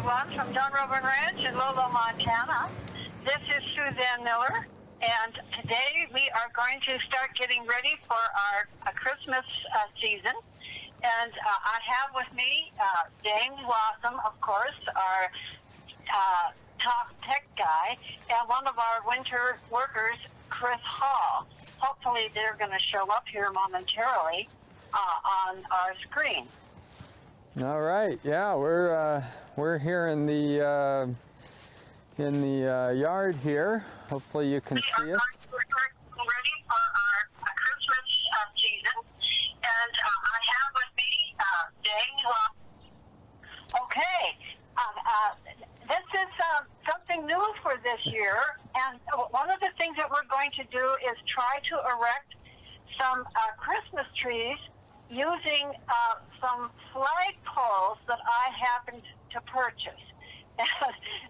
everyone, from Dunrovin Ranch in Lolo, Montana. This is Suzanne Miller, and today we are going to start getting ready for our Christmas season. And I have with me James Blossom, of course, our top tech guy, and one of our winter workers, Chris Hall. Hopefully they're going to show up here momentarily on our screen. All right, yeah, we're here in the yard here. Hopefully you can see us. We're ready for our Christmas season, and I have with me James. Okay, this is something new for this year, and one of the things that we're going to do is try to erect some Christmas trees using some flag poles that I happened to purchase.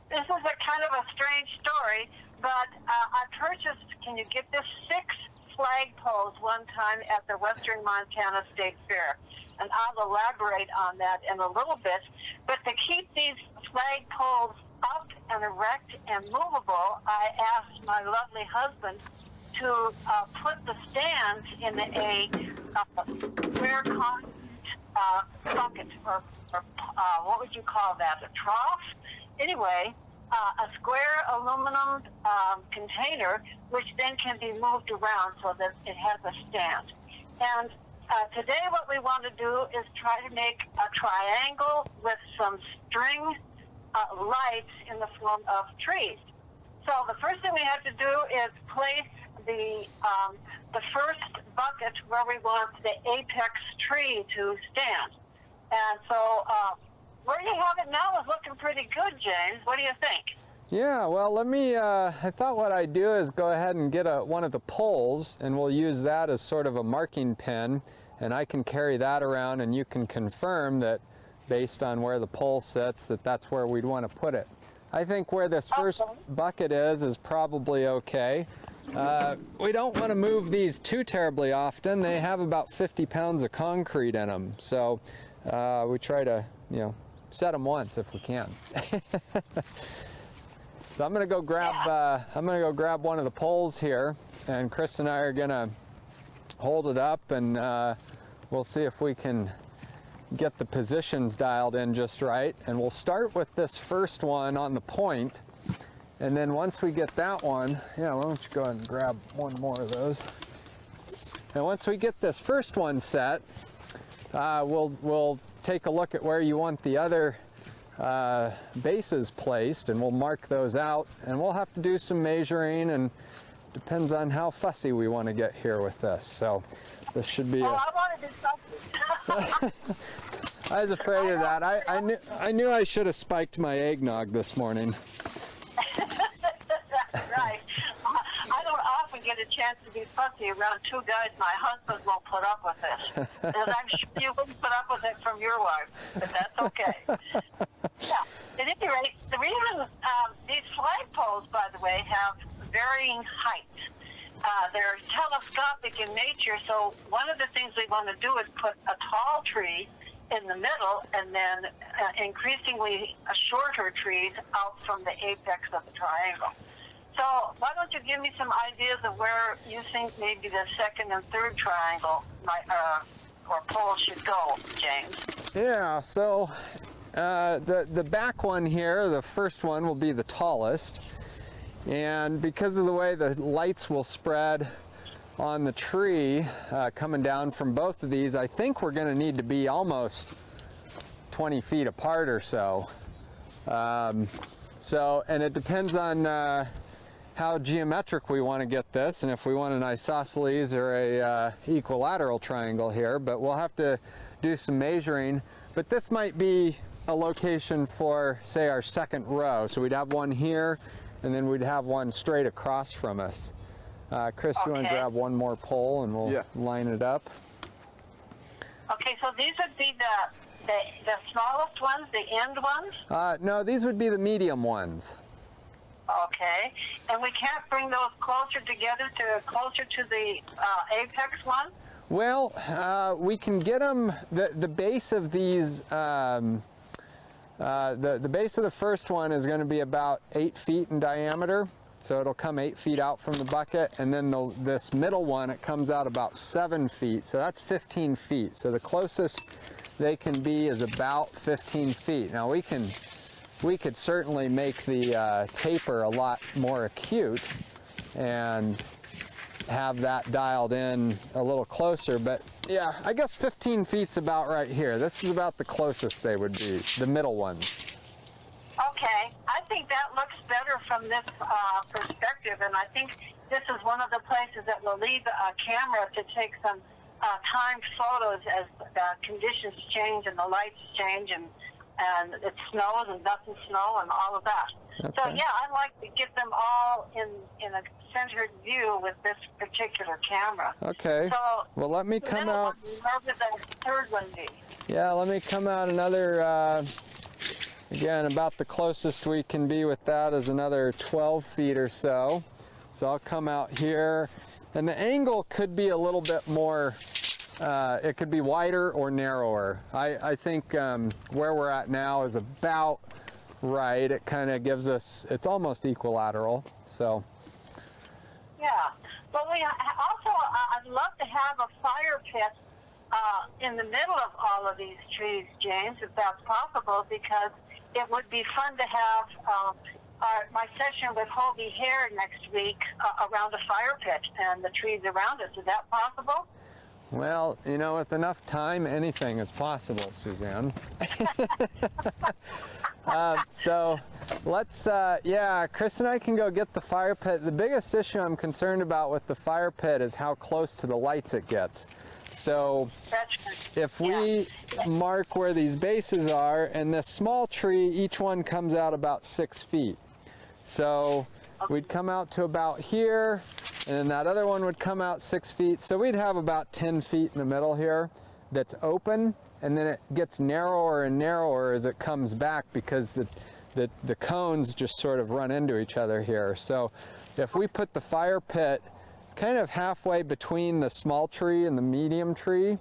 This is a kind of a strange story, but I purchased, can you get this, 6 flag poles one time at the Western Montana State Fair. And I'll elaborate on that in a little bit. But to keep these flag poles up and erect and movable, I asked my lovely husband to put the stands in a square concrete bucket, or what would you call that, a trough? Anyway, a square aluminum container, which then can be moved around so that it has a stand. And today what we want to do is try to make a triangle with some string lights in the form of trees. So the first thing we have to do is place the first bucket where we want the apex tree to stand. And so where you have it now is looking pretty good, James. What do you think? Yeah, well, let me, I thought what I'd do is go ahead and get one of the poles, and we'll use that as sort of a marking pin, and I can carry that around, and you can confirm that based on where the pole sits, that's where we'd want to put it. I think where this first bucket is probably okay. We don't want to move these too terribly often. They have about 50 pounds of concrete in them, so we try to, set them once if we can. So I'm gonna go grab one of the poles here, and Chris and I are gonna hold it up, and we'll see if we can get the positions dialed in just right. And we'll start with this first one on the point, and then once we get that one, why don't you go ahead and grab one more of those. And once we get this first one set, we'll take a look at where you want the other bases placed, and we'll mark those out, and we'll have to do some measuring, and depends on how fussy we want to get here with this. So this should be I want to do something. I was afraid of that. I knew I should have spiked my eggnog this morning. Right. I don't often get a chance to be fussy around 2 guys my husband won't put up with this. And I'm sure you wouldn't put up with it from your wife, but that's okay. Yeah. At any rate, the reason these flagpoles, by the way, have varying heights. They're telescopic in nature, so one of the things we want to do is put a tall tree in the middle, and then increasingly shorter trees out from the apex of the triangle. So why don't you give me some ideas of where you think maybe the second and third triangle or pole should go, James? Yeah, so the back one here, the first one, will be the tallest. And because of the way the lights will spread on the tree coming down from both of these, I think we're going to need to be almost 20 feet apart or so. And it depends on how geometric we want to get this, and if we want an isosceles or a equilateral triangle here, but we'll have to do some measuring. But this might be a location for, say, our second row. So we'd have one here, and then we'd have one straight across from us. Chris, you want to grab one more pole, and we'll line it up? Okay, so these would be the smallest ones, the end ones? No, these would be the medium ones. Okay, and we can't bring those closer together closer to the apex one? Well, we can get them, the base of these The base of the first one is going to be about 8 feet in diameter, so it'll come 8 feet out from the bucket, and then this middle one, it comes out about 7 feet, so that's 15 feet. So the closest they can be is about 15 feet. Now we could certainly make the taper a lot more acute and have that dialed in a little closer, but yeah, I guess 15 feet's about right here. This is about the closest they would be, the middle ones. Okay, I think that looks better from this perspective, and I think this is one of the places that will leave a camera to take some timed photos as the conditions change and the lights change and it snows and doesn't snow and all of that. Okay. So yeah, I'd like to get them all in a centered view with this particular camera. Okay. So well, let me come out. Where would the third one be? Yeah, let me come out another. Again, about the closest we can be with that is another 12 feet or so. So I'll come out here, and the angle could be a little bit more. It could be wider or narrower. I think where we're at now is about right. It kind of gives us, it's almost equilateral. So. Yeah. Well, we also, I'd love to have a fire pit in the middle of all of these trees, James, if that's possible, because it would be fun to have my session with Hobie Hare next week around a fire pit and the trees around us. Is that possible? Well, you know, with enough time, anything is possible, Suzanne. So let's, yeah, Chris and I can go get the fire pit. The biggest issue I'm concerned about with the fire pit is how close to the lights it gets. So if we mark where these bases are, and this small tree, each one comes out about 6 feet. So we'd come out to about here, and then that other one would come out 6 feet. So we'd have about 10 feet in the middle here that's open, and then it gets narrower and narrower as it comes back because the cones just sort of run into each other here. So if we put the fire pit kind of halfway between the small tree and the medium tree,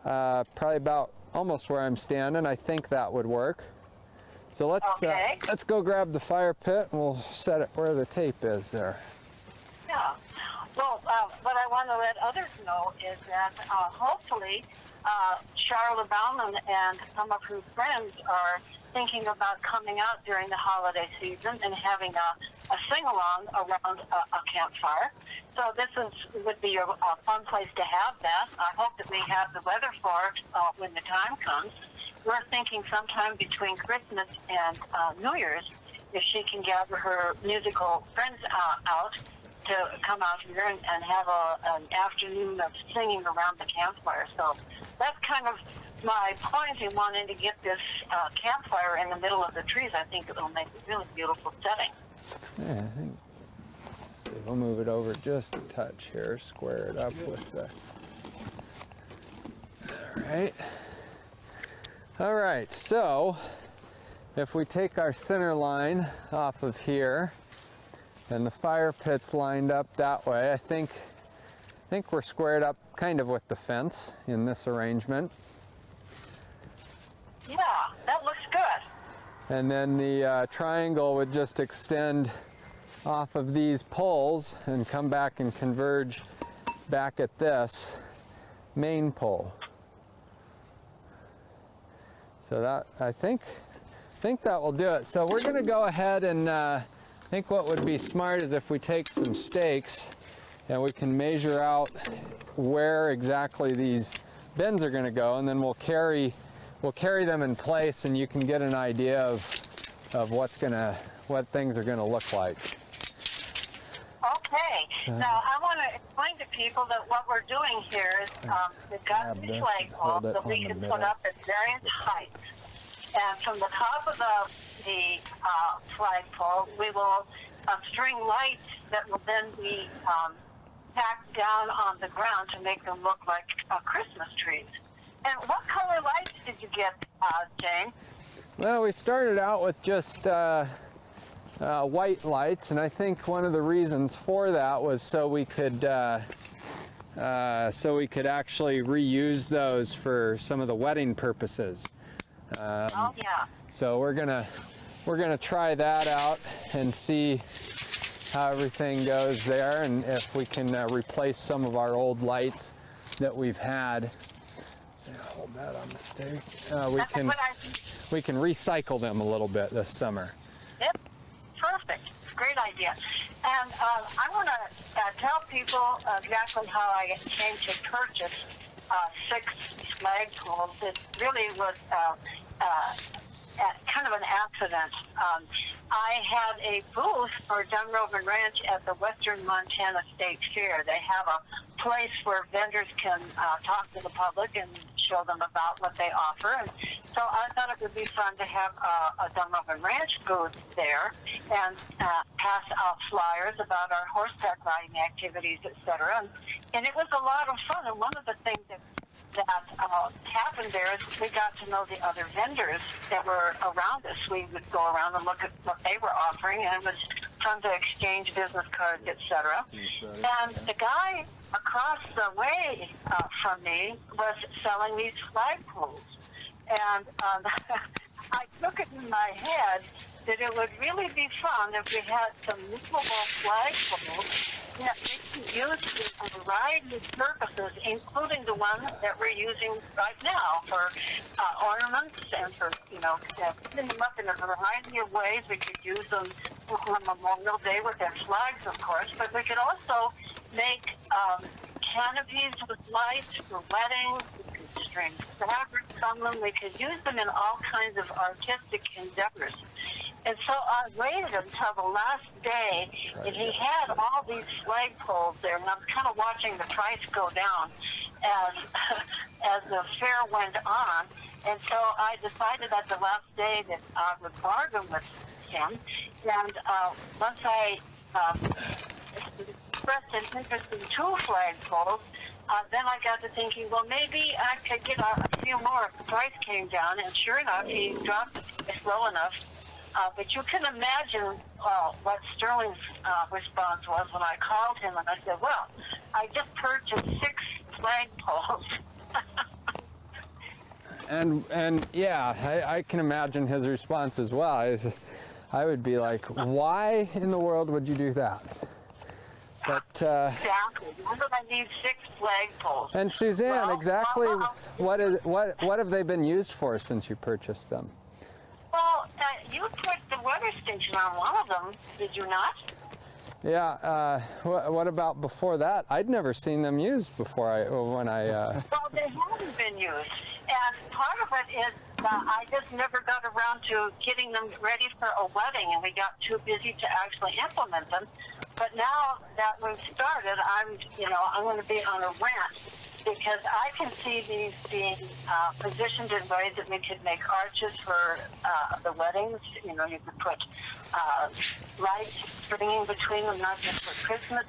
probably about almost where I'm standing, I think that would work. So let's go grab the fire pit and we'll set it where the tape is there. Yeah. Well, what I want to let others know is that hopefully Charlotte Bauman and some of her friends are thinking about coming out during the holiday season and having a sing-along around a campfire. So this would be a fun place to have that. I hope that we have the weather for it when the time comes. We're thinking sometime between Christmas and New Year's, if she can gather her musical friends out to come out here and have an afternoon of singing around the campfire. So that's kind of my point in wanting to get this campfire in the middle of the trees. I think it will make a really beautiful setting. Yeah, I think. Let's see, we'll move it over just a touch here, square it up with the. All right, so if we take our center line off of here and the fire pit's lined up that way, I think we're squared up kind of with the fence in this arrangement. Yeah, that looks good. And then the triangle would just extend off of these poles and come back and converge back at this main pole. So that, I think that will do it. So we're going to go ahead and I think what would be smart is if we take some stakes and we can measure out where exactly these bins are going to go, and then we'll carry them in place, and you can get an idea of what things are going to look like. Okay. Now I want to explain to people that what we're doing here is we've got these flagpoles that we can put up at various heights, and from the top of the flagpole, we will string lights that will then be packed down on the ground to make them look like Christmas trees. And what color lights did you get, Jane? Well, we started out with just white lights, and I think one of the reasons for that was so we could actually reuse those for some of the wedding purposes. Oh yeah. So we're gonna try that out and see how everything goes there, and if we can replace some of our old lights that we've had. Hold that on the stake. We can recycle them a little bit this summer. Yep. Perfect. Great idea. And I want to tell people exactly how I came to purchase 6 flagpoles. It really was kind of an accident. I had a booth for Dunrovin Ranch at the Western Montana State Fair. They have a place where vendors can talk to the public and show them about what they offer. And so I thought it would be fun to have a Dunrovin Ranch booth there and pass out flyers about our horseback riding activities, etc. And it was a lot of fun. And one of the things that happened there is we got to know the other vendors that were around us. We would go around and look at what they were offering, and it was fun to exchange business cards, etc. And the guy across the way from me was selling these flagpoles. And I took it in my head that it would really be fun if we had some movable flagpoles that we can use for a variety of purposes, including the one that we're using right now for ornaments and for, putting them up in a variety of ways. We could use them on Memorial Day with their flags, of course, but we could also make canopies with lights for weddings. We could string fabrics on them. We could use them in all kinds of artistic endeavors. And so I waited until the last day, and he had all these flagpoles there, and I was kind of watching the price go down as the fair went on. And so I decided at the last day that I would bargain with him. And once I expressed an interest in 2 flagpoles, then I got to thinking, well, maybe I could get a few more if the price came down. And sure enough, he dropped the price low enough. But you can imagine what Sterling's response was when I called him and I said, well, I just purchased 6 flagpoles. and yeah, I can imagine his response as well. I would be like, why in the world would you do that? But exactly. Why would I need 6 flagpoles? And Suzanne, exactly what have they been used for since you purchased them? Well, you put the weather station on one of them, did you not? Yeah. What about before that? I'd never seen them used before. Well, they haven't been used, and part of it is I just never got around to getting them ready for a wedding, and we got too busy to actually implement them. But now that we've started, I'm going to be on a rant, because I can see these being positioned in ways that we could make arches for the weddings. You could put lights stringing between them, not just for Christmas,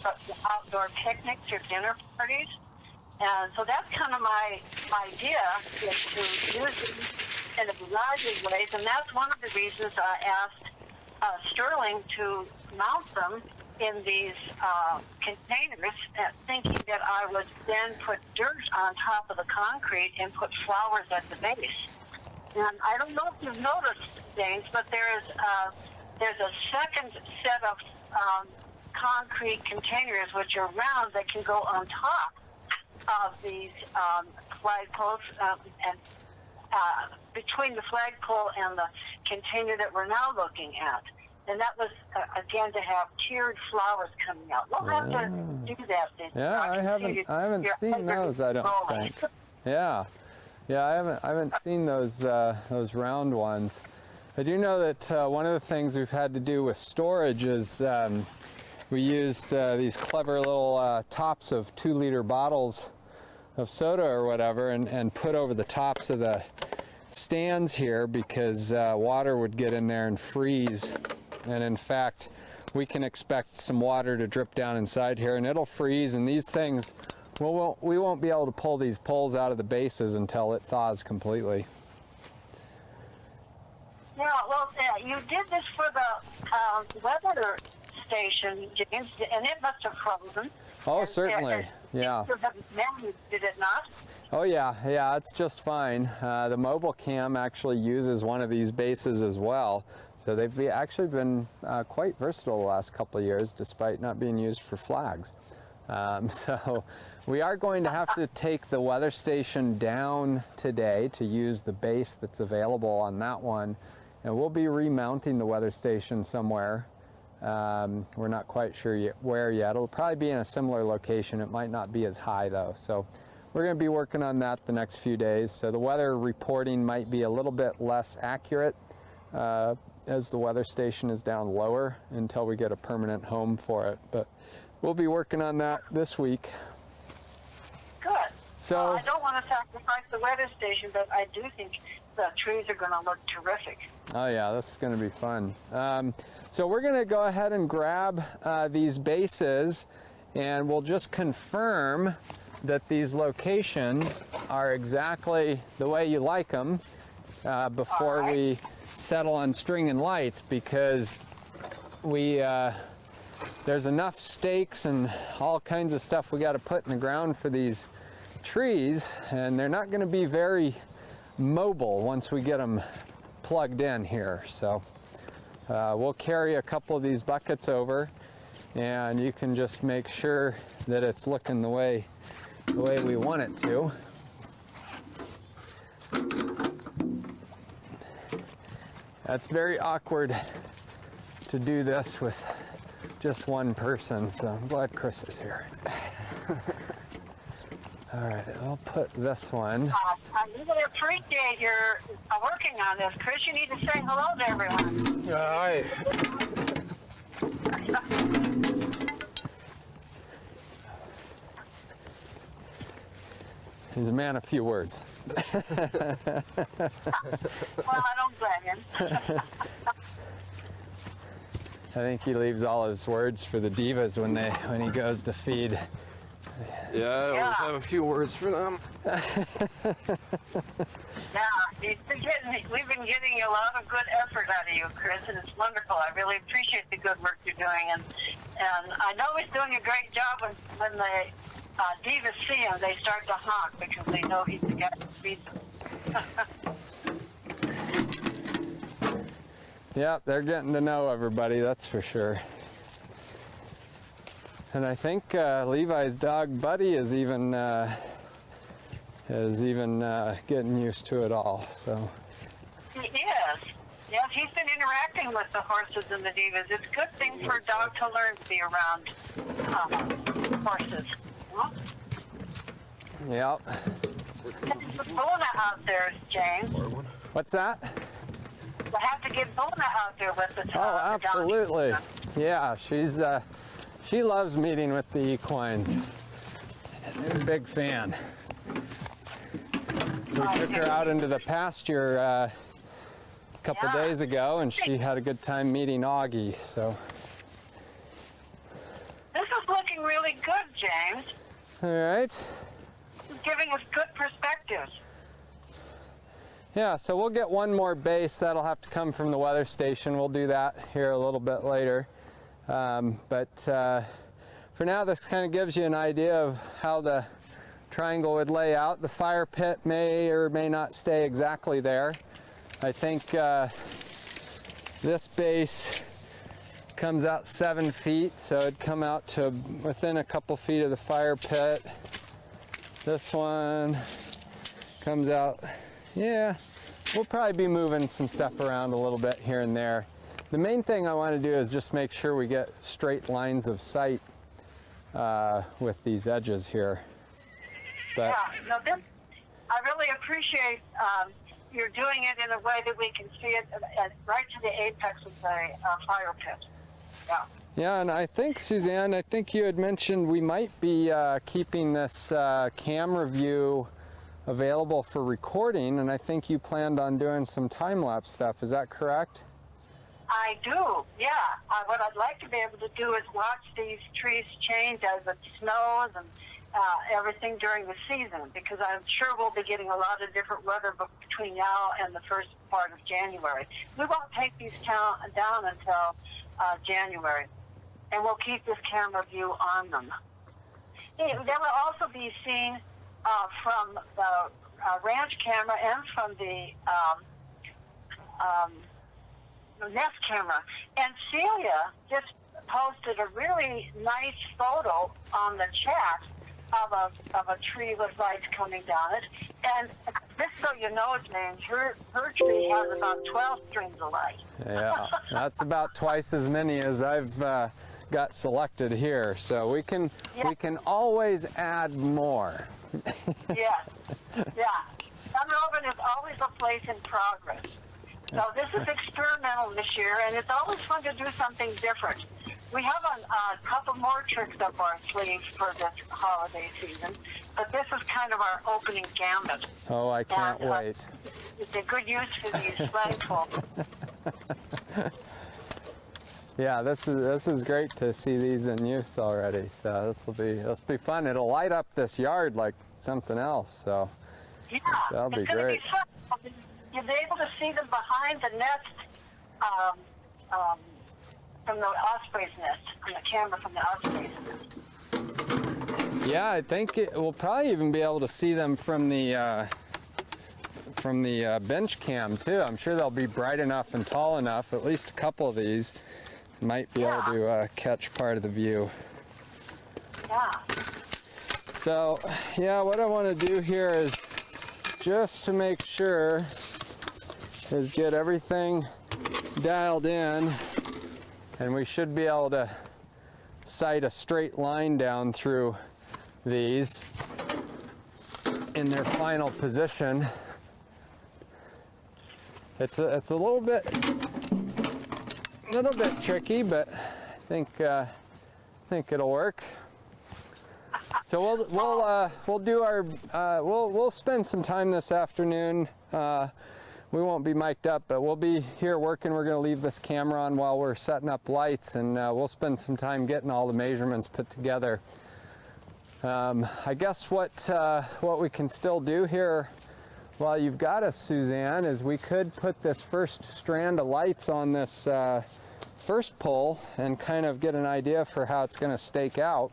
but for outdoor picnics or dinner parties. And so that's kind of my idea, is to use them in a variety of ways. And that's one of the reasons I asked Sterling to mount them in these containers, thinking that I would then put dirt on top of the concrete and put flowers at the base. And I don't know if you've noticed, James, but there's a second set of concrete containers which are round that can go on top of these flagpoles, and between the flagpole and the container that we're now looking at. And that was, again, to have tiered flowers coming out. We'll have to do that this year. Yeah, I haven't seen those, I don't think. Yeah, I haven't seen those round ones. I do know that one of the things we've had to do with storage is we used these clever little tops of 2-liter bottles of soda or whatever, and put over the tops of the stands here, because water would get in there and freeze. And in fact, we can expect some water to drip down inside here, and it'll freeze. And these things, we won't be able to pull these poles out of the bases until it thaws completely. Yeah, well, you did this for the weather station, James, and it must have frozen. Oh, certainly. Yeah. Did it not? Oh yeah, it's just fine. The mobile cam actually uses one of these bases as well. So they've actually been quite versatile the last couple of years, despite not being used for flags. So we are going to have to take the weather station down today to use the base that's available on that one. And we'll be remounting the weather station somewhere. We're not quite sure where yet. It'll probably be in a similar location. It might not be as high though. So we're going to be working on that the next few days. So the weather reporting might be a little bit less accurate as the weather station is down lower until we get a permanent home for it. But we'll be working on that this week. Good. So well, I don't want to sacrifice the weather station, but I do think the trees are going to look terrific. Oh yeah, this is going to be fun. So we're going to go ahead and grab these bases, and we'll just confirm that these locations are exactly the way you like them before we settle on string and lights, because there's enough stakes and all kinds of stuff we got to put in the ground for these trees, and they're not going to be very mobile once we get them plugged in here. So we'll carry a couple of these buckets over, and you can just make sure that it's looking the way we want it to. That's very awkward to do this with just one person, so I'm glad Chris is here. All right, I'll put this one. I really appreciate your working on this. Chris, you need to say hello to everyone. All right. He's a man of few words. Well, I don't blame him. I think he leaves all his words for the divas when he goes to feed. Yeah, I always have a few words for them. Yeah, we've been getting a lot of good effort out of you, Chris, and it's wonderful. I really appreciate the good work you're doing, and I know he's doing a great job when the divas see him. They start to honk because they know he's the guy who feeds them. Yep, they're getting to know everybody, that's for sure. And I think Levi's dog Buddy is even getting used to it all. So He is. Yes, he's been interacting with the horses and the divas. It's a good thing for a dog to learn to be around horses. Huh? yep. There's Bona out there, James. What's that? We'll have to get Bona out there with us. Oh, absolutely. Yeah, she loves meeting with the equines. I'm a big fan. We took her out into the pasture a couple days ago, and she had a good time meeting Augie. So this is looking really good, James. all right. It's giving us good perspectives. Yeah, so we'll get one more base. That'll have to come from the weather station. We'll do that here a little bit later. But for now, this kind of gives you an idea of how the triangle would lay out. The fire pit may or may not stay exactly there. I think this base comes out 7 feet, so it'd come out to within a couple feet of the fire pit. This one comes out, yeah, we'll probably be moving some stuff around a little bit here and there. The main thing I want to do is just make sure we get straight lines of sight with these edges here. But yeah, no, I really appreciate you're doing it in a way that we can see it right to the apex of the fire pit. Yeah. Yeah, and I think, Suzanne, I think you had mentioned we might be keeping this camera view available for recording, and I think you planned on doing some time-lapse stuff. Is that correct? I do, yeah. What I'd like to be able to do is watch these trees change as it snows and everything during the season, because I'm sure we'll be getting a lot of different weather between now and the first part of January. We won't take these down until January, and we'll keep this camera view on them. They will also be seen from the ranch camera and from the nest camera. And Celia just posted a really nice photo on the chat of a tree with lights coming down it. And just so you know, James, her tree has about 12 strings of light. Yeah, that's about twice as many as I've got selected here. So we can always add more. Yes, yeah. Dunrovin is always a place in progress. So this is experimental this year, and it's always fun to do something different. We have a couple more tricks up our sleeves for this holiday season, but this is kind of our opening gambit. Oh, I can't wait. It's a good use for these sledding folks. Yeah, this is great to see these in use already. So this will be fun. It'll light up this yard like something else. So yeah, that'll be it's gonna great. Be fun. You'll be able to see them behind the nest. From the osprey's nest, from the camera from the osprey's nest. Yeah, I think we'll probably even be able to see them from the bench cam too. I'm sure they'll be bright enough and tall enough. At least a couple of these might be able to catch part of the view. Yeah. So, yeah, what I want to do here is just to make sure is get everything dialed in. And we should be able to sight a straight line down through these in their final position. It's a little bit tricky, but I think it'll work. So we'll do our we'll spend some time this afternoon. We won't be mic'd up, but we'll be here working. We're going to leave this camera on while we're setting up lights, and we'll spend some time getting all the measurements put together. I guess what we can still do here while you've got us, Suzanne, is we could put this first strand of lights on this first pole and kind of get an idea for how it's going to stake out.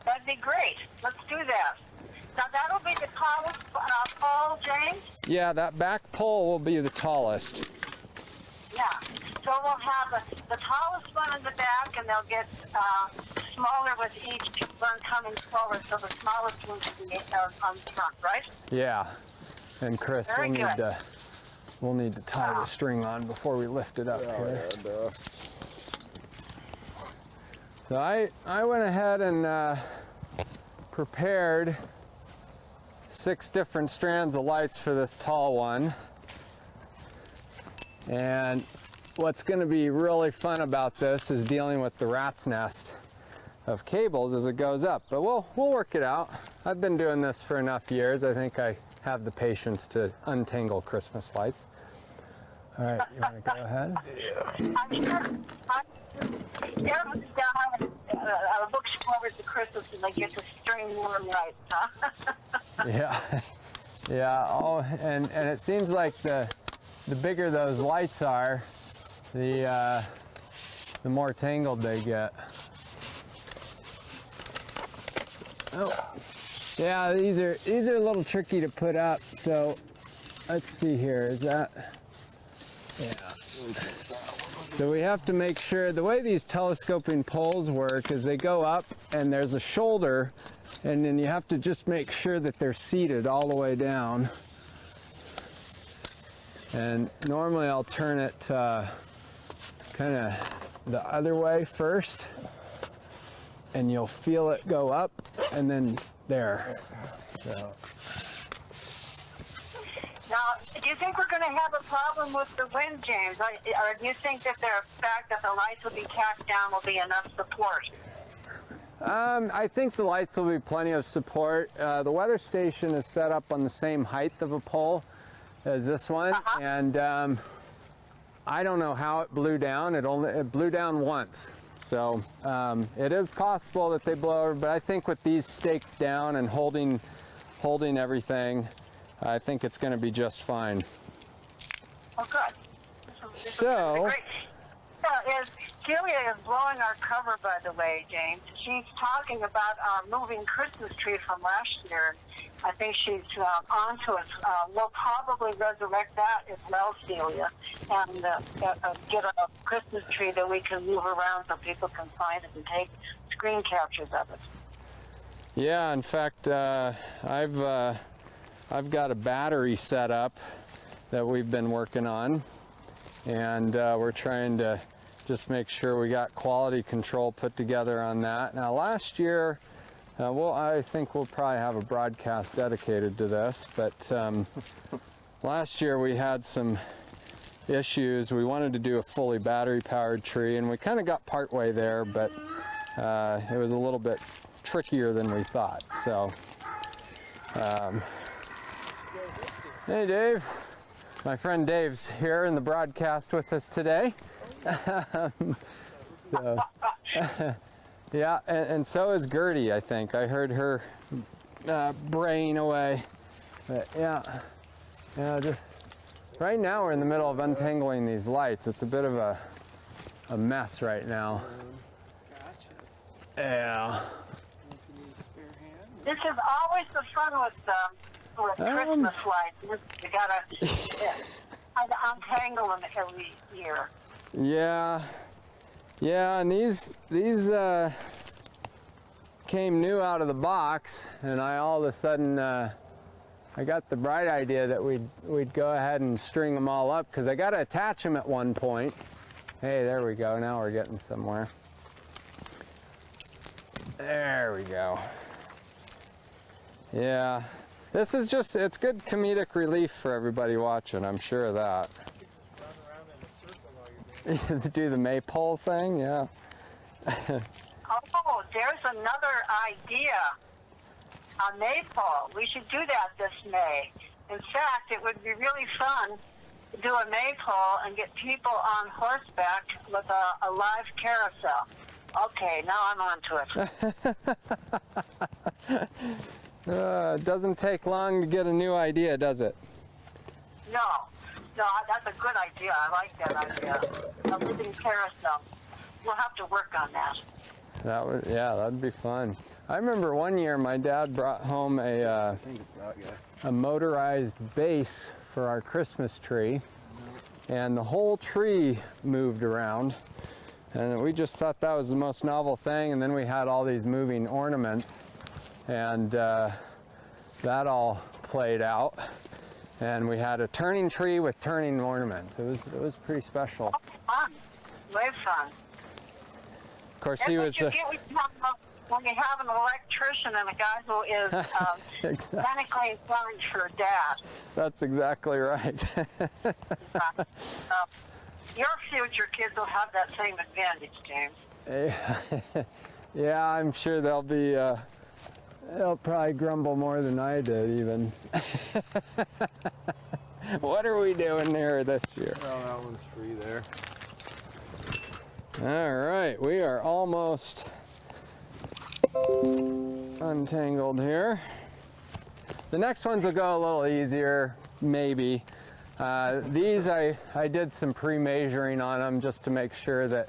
That'd be great. Let's do that. Now that'll be the tallest pole, James? Yeah, that back pole will be the tallest. Yeah. So we'll have the tallest one in the back, and they'll get smaller with each one coming forward, so the smallest one will be on front, right? Yeah. And Chris, we'll need to tie the string on before we lift it up here. So I went ahead and prepared 6 different strands of lights for this tall one. And what's going to be really fun about this is dealing with the rat's nest of cables as it goes up. But we'll work it out. I've been doing this for enough years. I think I have the patience to untangle Christmas lights. All right, you want to go ahead? Looks forward to Christmas and they get to string warm lights, huh? Yeah, yeah. Oh, and it seems like the bigger those lights are, the more tangled they get. Oh, yeah. These are a little tricky to put up. So let's see here. Is that? Yeah. So we have to make sure, the way these telescoping poles work is they go up and there's a shoulder, and then you have to just make sure that they're seated all the way down. And normally I'll turn it kind of the other way first, and you'll feel it go up, and then there. So. Now, do you think we're going to have a problem with the wind, James? Or do you think that the fact that the lights will be tacked down will be enough support? I think the lights will be plenty of support. The weather station is set up on the same height of a pole as this one, and I don't know how it blew down. It blew down once. So it is possible that they blow over, but I think with these staked down and holding everything, I think it's going to be just fine. Oh, good. So, great. Celia is blowing our cover, by the way, James. She's talking about our moving Christmas tree from last year. I think she's on to us. We'll probably resurrect that as well, Celia, and get a Christmas tree that we can move around so people can find it and take screen captures of it. Yeah, in fact, I've got a battery set up that we've been working on, and we're trying to just make sure we got quality control put together on that. Now, last year, I think we'll probably have a broadcast dedicated to this, but last year we had some issues. We wanted to do a fully battery-powered tree, and we kind of got partway there, but it was a little bit trickier than we thought. So, hey, Dave. My friend Dave's here in the broadcast with us today. So, yeah, and so is Gertie, I think. I heard her braying away. But yeah, just right now we're in the middle of untangling these lights. It's a bit of a mess right now. Yeah. This is always the fun with Christmas lights. You gotta untangle them every year. Yeah, and these came new out of the box, and I all of a sudden I got the bright idea that we'd go ahead and string them all up, because I got to attach them at one point. Hey, there we go. Now we're getting somewhere. There we go. Yeah, this is it's good comedic relief for everybody watching, I'm sure of that. Do the maypole thing, yeah. Oh, there's another idea. A maypole. We should do that this May. In fact, it would be really fun to do a maypole and get people on horseback with a live carousel. Okay, now I'm on to it. It doesn't take long to get a new idea, does it? No, that's a good idea. I like that idea. A moving carousel. We'll have to work on that. That'd be fun. I remember one year my dad brought home a motorized base for our Christmas tree, and the whole tree moved around, and we just thought that was the most novel thing. And then we had all these moving ornaments, and that all played out, and we had a turning tree with turning ornaments. It was pretty special. Oh, fun. Way fun. Of course, That's he what was. You get when you have an electrician and a guy who is technically inclined for dad. That's exactly right. Your future kids will have that same advantage, James. Yeah, I'm sure they'll be. They'll probably grumble more than I did, even. What are we doing here this year? Oh, that one's free there. All right, we are almost untangled here. The next ones will go a little easier, maybe. These I did some pre-measuring on them just to make sure that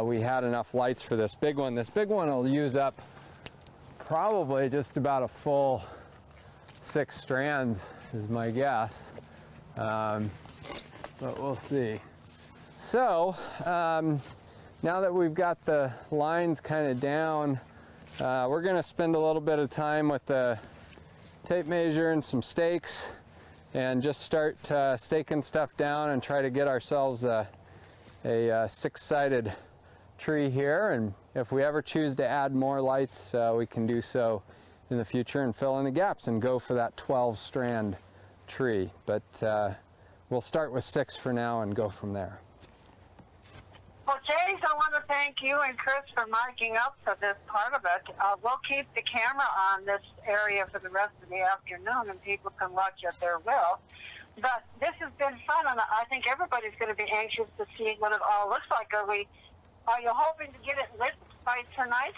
we had enough lights for this big one. This big one will use up probably just about a full 6 strands is my guess, but we'll see. So now that we've got the lines kind of down, we're going to spend a little bit of time with the tape measure and some stakes and just start staking stuff down and try to get ourselves a 6-sided tree here. And if we ever choose to add more lights, we can do so in the future and fill in the gaps and go for that 12-strand tree. But we'll start with 6 for now and go from there. Well, James, I want to thank you and Chris for marking up for this part of it. We'll keep the camera on this area for the rest of the afternoon, and people can watch at their will. But this has been fun, and I think everybody's going to be anxious to see what it all looks like. Are you hoping to get it lit by tonight?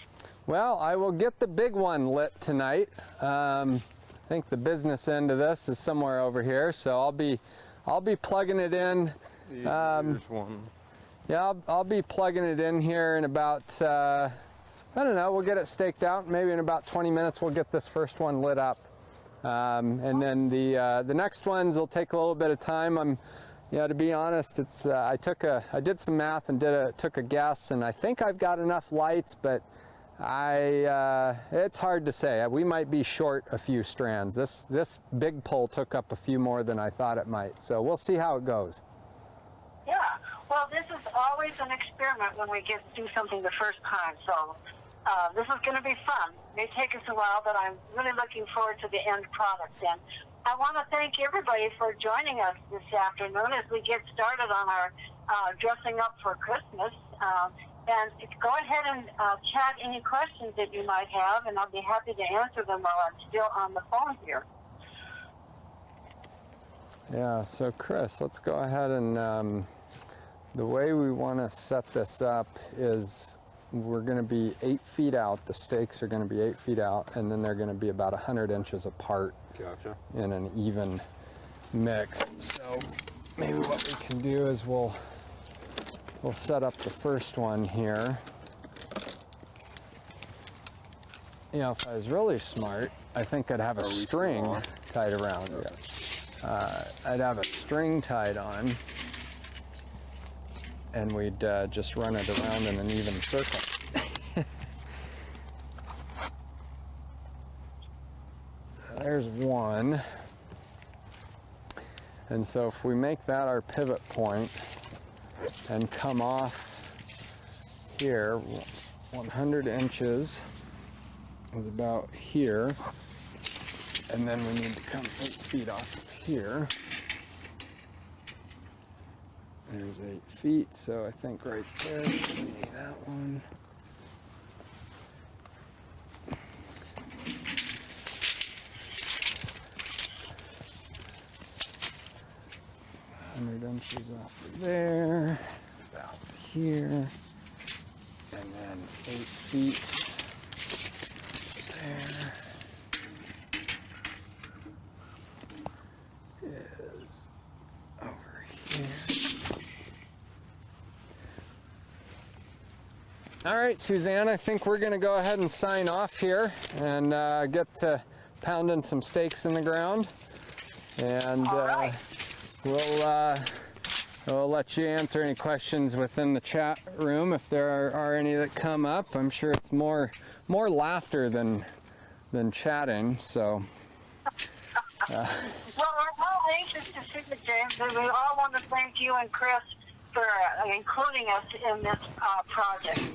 Well, I will get the big one lit tonight. I think the business end of this is somewhere over here, so I'll be plugging it in. Here's one. Yeah, I'll be plugging it in here in about, I don't know, we'll get it staked out. Maybe in about 20 minutes we'll get this first one lit up. And then the next ones will take a little bit of time. To be honest, it's I did some math and took a guess, and I think I've got enough lights, but it's hard to say. We might be short a few strands. This big pole took up a few more than I thought it might, so we'll see how it goes. Yeah. Well, this is always an experiment when we do something the first time, so this is going to be fun. It may take us a while, but I'm really looking forward to the end product. And I want to thank everybody for joining us this afternoon as we get started on our dressing up for Christmas. And go ahead and chat any questions that you might have, and I'll be happy to answer them while I'm still on the phone here. Yeah, so Chris, let's go ahead and the way we want to set this up is we're going to be 8 feet out. The stakes are going to be 8 feet out, and then they're going to be about 100 inches apart. Gotcha. In an even mix. So maybe what we can do is we'll set up the first one here. If I was really smart, I think I'd have a string tied around it. I'd have a string tied on, and we'd just run it around in an even circle. There's one. And so if we make that our pivot point and come off here, 100 inches is about here, and then we need to come 8 feet off of here. There's 8 feet, so I think right there should be that one. Inches off of there, about here, and then 8 feet there is over here. All right, Suzanne, I think we're going to go ahead and sign off here and get to pounding some stakes in the ground, and we'll let you answer any questions within the chat room if there are any that come up. I'm sure it's more laughter than chatting. So. Well, we're all anxious to see it, James, and we all want to thank you and Chris for including us in this project.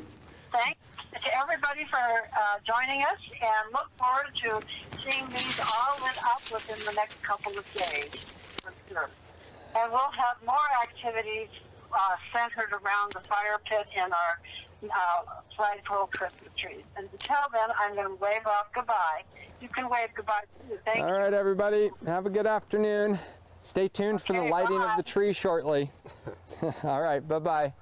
Thanks to everybody for joining us, and look forward to seeing these all lit up within the next couple of days, for sure. And we'll have more activities centered around the fire pit and our flagpole Christmas trees. And until then, I'm going to wave off goodbye. You can wave goodbye too. Thank you. All right, everybody. Have a good afternoon. Stay tuned for the lighting of the tree shortly. All right, bye-bye.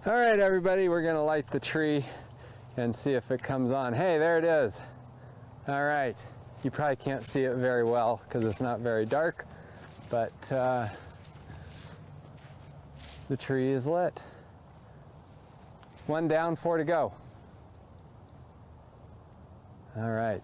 All right, everybody, we're gonna light the tree and see if it comes on. Hey, there it is. All right, you probably can't see it very well because it's not very dark, but the tree is lit. 1 down, 4 to go. All right.